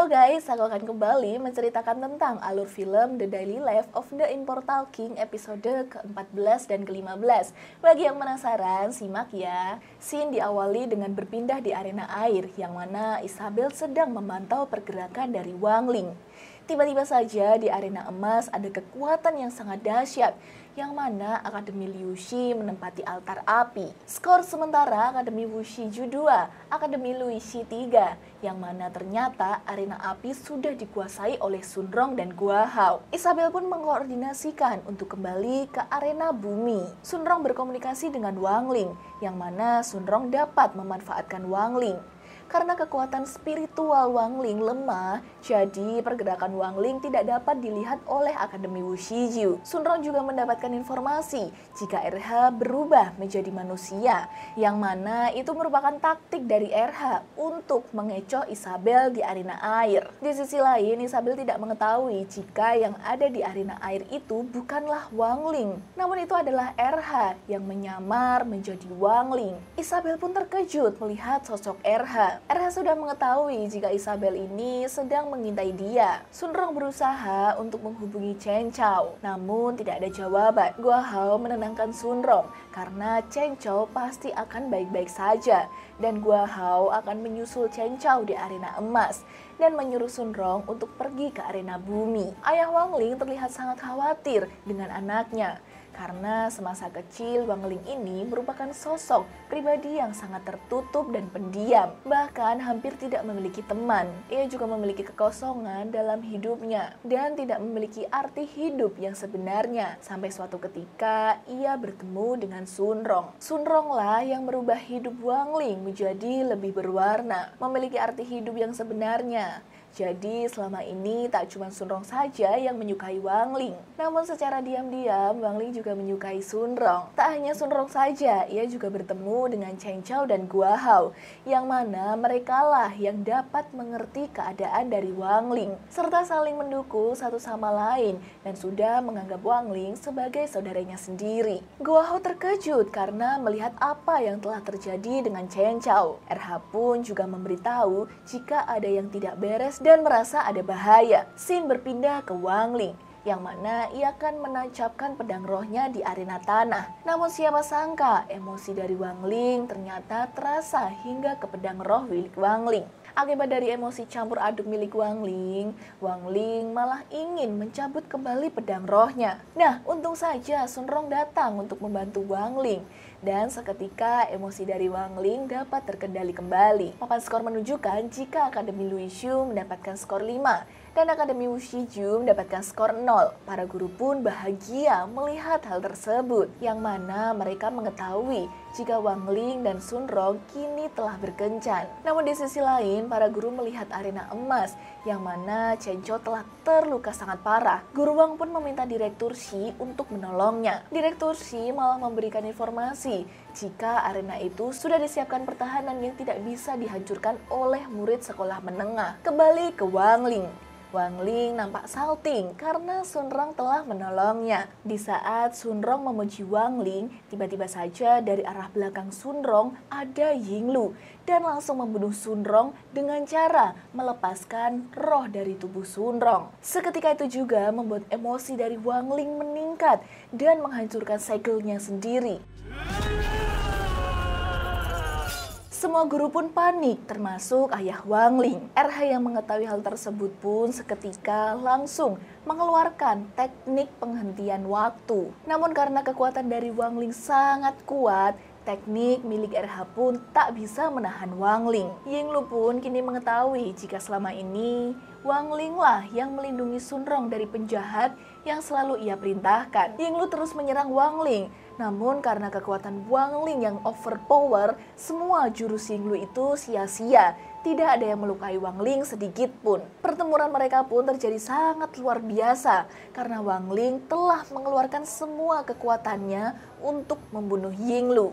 Halo guys, aku akan kembali menceritakan tentang alur film The Daily Life of the Immortal King episode ke-14 dan ke-15. Bagi yang penasaran, simak ya. Scene diawali dengan berpindah di arena air, yang mana Isabel sedang memantau pergerakan dari Wang Ling. Tiba-tiba saja di arena emas ada kekuatan yang sangat dahsyat, yang mana Akademi Liu Shi menempati altar api. Skor sementara Akademi Wuxi Ju 2, Akademi Liu Shi 3, yang mana ternyata arena api sudah dikuasai oleh Sun Rong dan Gua Hao. Isabel pun mengkoordinasikan untuk kembali ke arena bumi. Sun Rong berkomunikasi dengan Wang Ling, yang mana Sun Rong dapat memanfaatkan Wang Ling. Karena kekuatan spiritual Wang Ling lemah, jadi pergerakan Wang Ling tidak dapat dilihat oleh Akademi Wuxi Ju. Sun Rong juga mendapatkan informasi jika RH berubah menjadi manusia, yang mana itu merupakan taktik dari RH untuk mengecoh Isabel di arena air. Di sisi lain, Isabel tidak mengetahui jika yang ada di arena air itu bukanlah Wang Ling, namun itu adalah RH yang menyamar menjadi Wang Ling. Isabel pun terkejut melihat sosok RH. RH sudah mengetahui jika Isabel ini sedang mengintai dia. Sun Rong berusaha untuk menghubungi Chen Chao, namun tidak ada jawaban. Gua Hao menenangkan Sun Rong karena Chen Chao pasti akan baik-baik saja, dan Gua Hao akan menyusul Chen Chao di arena emas dan menyuruh Sun Rong untuk pergi ke arena bumi. Ayah Wang Ling terlihat sangat khawatir dengan anaknya, karena semasa kecil Wang Ling ini merupakan sosok pribadi yang sangat tertutup dan pendiam, bahkan hampir tidak memiliki teman. Ia juga memiliki kekosongan dalam hidupnya dan tidak memiliki arti hidup yang sebenarnya, sampai suatu ketika ia bertemu dengan Sun Rong. Sun Rong lah yang merubah hidup Wang Ling menjadi lebih berwarna, memiliki arti hidup yang sebenarnya. Jadi selama ini tak cuma Sun Rong saja yang menyukai Wang Ling, namun secara diam-diam Wang Ling juga menyukai Sun Rong. Tak hanya Sun Rong saja, ia juga bertemu dengan Chen Chao dan Gua Hao, yang mana merekalah yang dapat mengerti keadaan dari Wang Ling, serta saling mendukung satu sama lain dan sudah menganggap Wang Ling sebagai saudaranya sendiri. Gua Hao terkejut karena melihat apa yang telah terjadi dengan Chen Chao. RH pun juga memberitahu jika ada yang tidak beres dan merasa ada bahaya. Scene berpindah ke Wang Ling, yang mana ia akan menancapkan pedang rohnya di arena tanah. Namun siapa sangka emosi dari Wang Ling ternyata terasa hingga ke pedang roh milik Wang Ling. Akibat dari emosi campur aduk milik Wang Ling malah ingin mencabut kembali pedang rohnya. Nah, untung saja Sun Rong datang untuk membantu Wang Ling, dan seketika emosi dari Wang Ling dapat terkendali kembali. Papan skor menunjukkan jika Akademi Liu Shu mendapatkan skor 5 dan Akademi Wuxi Ju mendapatkan skor 0. Para guru pun bahagia melihat hal tersebut, yang mana mereka mengetahui jika Wang Ling dan Sun Rong kini telah berkencan. Namun di sisi lain, para guru melihat arena emas, yang mana Chen Chao telah terluka sangat parah. Guru Wang pun meminta Direktur Shi untuk menolongnya. Direktur Shi malah memberikan informasi jika arena itu sudah disiapkan pertahanan yang tidak bisa dihancurkan oleh murid sekolah menengah. Kembali ke Wang Ling. Wang Ling nampak salting karena Sun Rong telah menolongnya. Di saat Sun Rong memuji Wang Ling, tiba-tiba saja dari arah belakang Sun Rong ada Yinglu dan langsung membunuh Sun Rong dengan cara melepaskan roh dari tubuh Sun Rong. Seketika itu juga membuat emosi dari Wang Ling meningkat dan menghancurkan segel-nya sendiri. Semua guru pun panik, termasuk ayah Wang Ling. RH yang mengetahui hal tersebut pun seketika langsung mengeluarkan teknik penghentian waktu. Namun karena kekuatan dari Wang Ling sangat kuat, teknik milik RH pun tak bisa menahan Wang Ling. Yinglu pun kini mengetahui jika selama ini Wang Ling lah yang melindungi Sun Rong dari penjahat yang selalu ia perintahkan. Yinglu terus menyerang Wang Ling, namun karena kekuatan Wang Ling yang overpower, semua jurus Yinglu itu sia-sia. Tidak ada yang melukai Wang Ling sedikit pun. Pertempuran mereka pun terjadi sangat luar biasa karena Wang Ling telah mengeluarkan semua kekuatannya untuk membunuh Yinglu.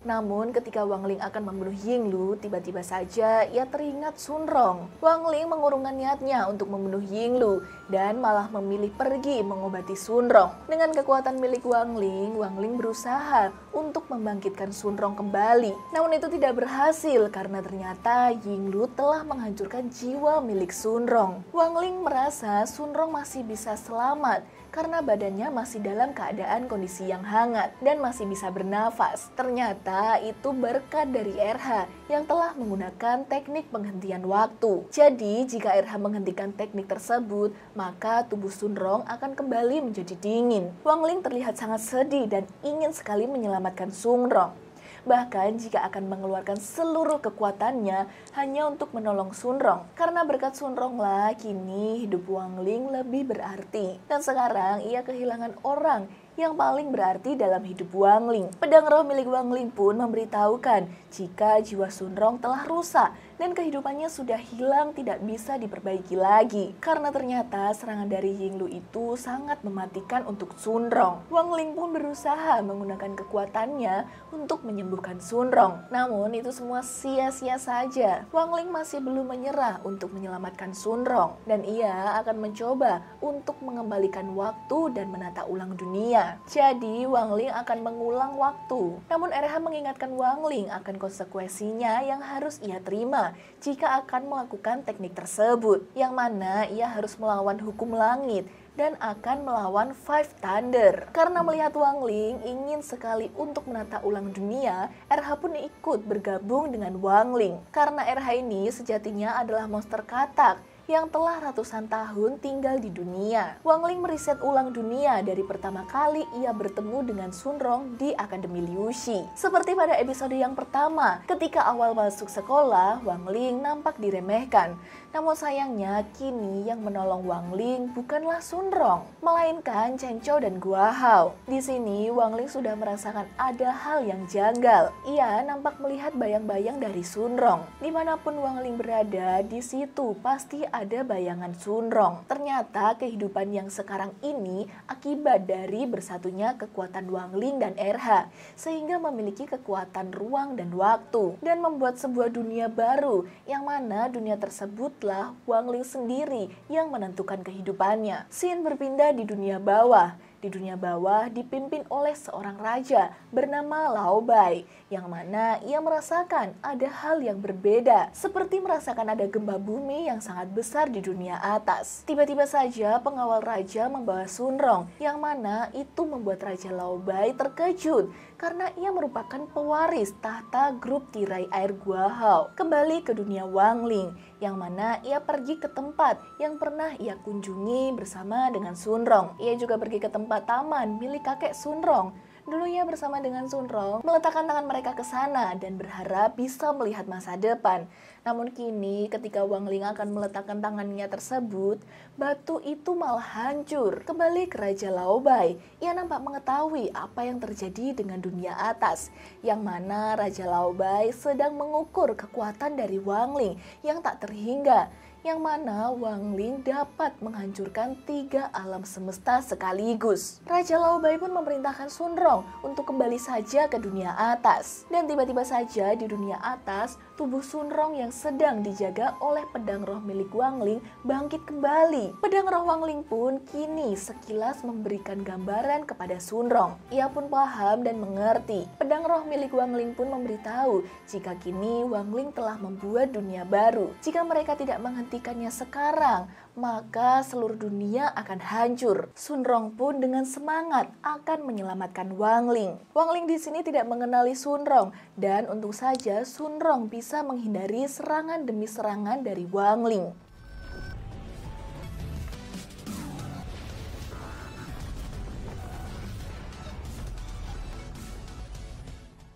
Namun ketika Wang Ling akan membunuh Yinglu, tiba-tiba saja ia teringat Sun Rong. Wang Ling mengurungkan niatnya untuk membunuh Yinglu dan malah memilih pergi mengobati Sun Rong. Dengan kekuatan milik Wang Ling berusaha untuk membangkitkan Sun Rong kembali. Namun itu tidak berhasil karena ternyata Yinglu telah menghancurkan jiwa milik Sun Rong. Wang Ling merasa Sun Rong masih bisa selamat karena badannya masih dalam keadaan kondisi yang hangat dan masih bisa bernafas. Ternyata itu berkat dari RH yang telah menggunakan teknik penghentian waktu. Jadi jika RH menghentikan teknik tersebut, maka tubuh Sun Rong akan kembali menjadi dingin. Wang Ling terlihat sangat sedih dan ingin sekali menyelamatkan Sun Rong. Bahkan jika akan mengeluarkan seluruh kekuatannya hanya untuk menolong Sun Rong. Karena berkat Sun Rong lah kini hidup Wang Ling lebih berarti. Dan sekarang ia kehilangan orang yang paling berarti dalam hidup Wang Ling. Pedang roh milik Wang Ling pun memberitahukan jika jiwa Sun Rong telah rusak dan kehidupannya sudah hilang, tidak bisa diperbaiki lagi. Karena ternyata serangan dari Yinglu itu sangat mematikan untuk Sun Rong. Wang Ling pun berusaha menggunakan kekuatannya untuk menyembuhkan Sun Rong. Namun itu semua sia-sia saja. Wang Ling masih belum menyerah untuk menyelamatkan Sun Rong. Dan ia akan mencoba untuk mengembalikan waktu dan menata ulang dunia. Jadi Wang Ling akan mengulang waktu. Namun RH mengingatkan Wang Ling akan konsekuensinya yang harus ia terima jika akan melakukan teknik tersebut, yang mana ia harus melawan hukum langit dan akan melawan Five Thunder. Karena melihat Wang Ling ingin sekali untuk menata ulang dunia, RH pun ikut bergabung dengan Wang Ling. Karena RH ini sejatinya adalah monster katak yang telah ratusan tahun tinggal di dunia. Wang Ling meriset ulang dunia dari pertama kali ia bertemu dengan Sun Rong di Akademi Liu Shi. Seperti pada episode yang pertama, ketika awal masuk sekolah, Wang Ling nampak diremehkan. Namun sayangnya kini yang menolong Wang Ling bukanlah Sun Rong, melainkan Chen Chou dan Gua Hao. Di sini Wang Ling sudah merasakan ada hal yang janggal. Ia nampak melihat bayang-bayang dari Sun Rong. Dimanapun Wang Ling berada, di situ pasti ada bayangan Sun Rong. Ternyata kehidupan yang sekarang ini akibat dari bersatunya kekuatan Wang Ling dan RH, sehingga memiliki kekuatan ruang dan waktu dan membuat sebuah dunia baru, yang mana dunia tersebutlah Wang Ling sendiri yang menentukan kehidupannya. Scene berpindah di dunia bawah. Di dunia bawah dipimpin oleh seorang raja bernama Lao Bai, yang mana ia merasakan ada hal yang berbeda, seperti merasakan ada gempa bumi yang sangat besar di dunia atas. Tiba-tiba saja pengawal raja membawa Sun Rong, yang mana itu membuat Raja Lao Bai terkejut karena ia merupakan pewaris tahta grup tirai air Gua Hao. Kembali ke dunia Wang Ling, yang mana ia pergi ke tempat yang pernah ia kunjungi bersama dengan Sun Rong. Ia juga pergi ke tempat taman milik kakek Sun Rong. Dulu ia bersama dengan Sun Rong meletakkan tangan mereka ke sana dan berharap bisa melihat masa depan. Namun kini ketika Wang Ling akan meletakkan tangannya tersebut, batu itu malah hancur. Kembali ke Raja Lao Bai, ia nampak mengetahui apa yang terjadi dengan dunia atas, yang mana Raja Lao Bai sedang mengukur kekuatan dari Wang Ling yang tak terhingga, yang mana Wang Ling dapat menghancurkan 3 alam semesta sekaligus. Raja Lao Bai pun memerintahkan Sun Rong untuk kembali saja ke dunia atas. Dan tiba-tiba saja di dunia atas, tubuh Sun Rong yang sedang dijaga oleh pedang roh milik Wang Ling bangkit kembali. Pedang roh Wang Ling pun kini sekilas memberikan gambaran kepada Sun Rong. Ia pun paham dan mengerti. Pedang roh milik Wang Ling pun memberitahu jika kini Wang Ling telah membuat dunia baru. Jika mereka tidak menghentikannya sekarang, maka seluruh dunia akan hancur. Sun Rong pun dengan semangat akan menyelamatkan Wang Ling. Wang Ling di sini tidak mengenali Sun Rong, dan untung saja Sun Rong bisa menghindari serangan demi serangan dari Wang Ling.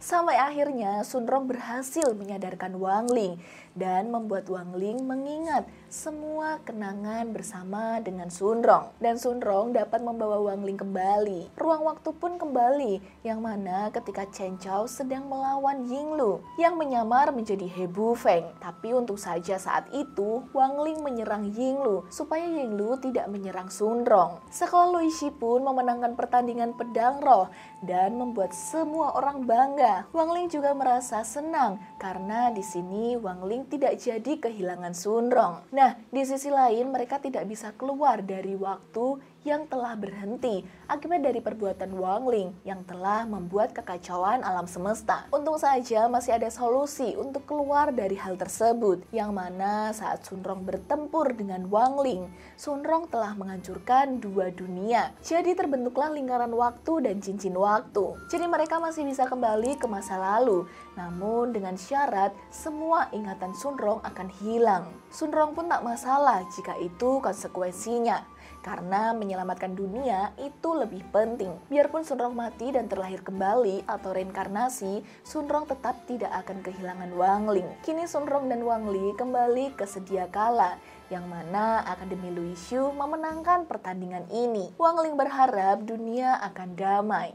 Sampai akhirnya Sun Rong berhasil menyadarkan Wang Ling. dan membuat Wang Ling mengingat semua kenangan bersama dengan Sun Rong. Dan Sun Rong dapat membawa Wang Ling kembali. Ruang waktu pun kembali, yang mana ketika Chen Chao sedang melawan Yinglu yang menyamar menjadi He Bufeng. Tapi untung saja saat itu Wang Ling menyerang Yinglu supaya Yinglu tidak menyerang Sun Rong. Sekolah Lui Shi pun memenangkan pertandingan pedang roh dan membuat semua orang bangga. Wang Ling juga merasa senang karena di sini Wang Ling tidak jadi kehilangan Sun Rong. Nah, di sisi lain mereka tidak bisa keluar dari waktu yang telah berhenti akibat dari perbuatan Wang Ling yang telah membuat kekacauan alam semesta. Untung saja masih ada solusi untuk keluar dari hal tersebut, yang mana saat Sun Rong bertempur dengan Wang Ling, Sun Rong telah menghancurkan dua dunia. Jadi terbentuklah lingkaran waktu dan cincin waktu. Jadi mereka masih bisa kembali ke masa lalu, namun dengan syarat semua ingatan Sun Rong akan hilang. Sun Rong pun tak masalah jika itu konsekuensinya, karena menyelamatkan dunia itu lebih penting. Biarpun Sun Rong mati dan terlahir kembali atau reinkarnasi, Sun Rong tetap tidak akan kehilangan Wang Ling. Kini Sun Rong dan Wang Li kembali ke sedia kala, yang mana Akademi Lui Shu memenangkan pertandingan ini. Wang Ling berharap dunia akan damai.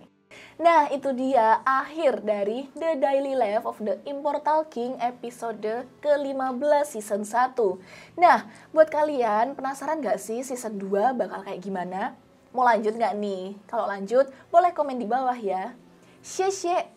Nah, itu dia akhir dari The Daily Life of the Immortal King episode ke-15 season 1. Nah, buat kalian penasaran gak sih season 2 bakal kayak gimana? Mau lanjut gak nih? Kalau lanjut, boleh komen di bawah ya. Xie xie.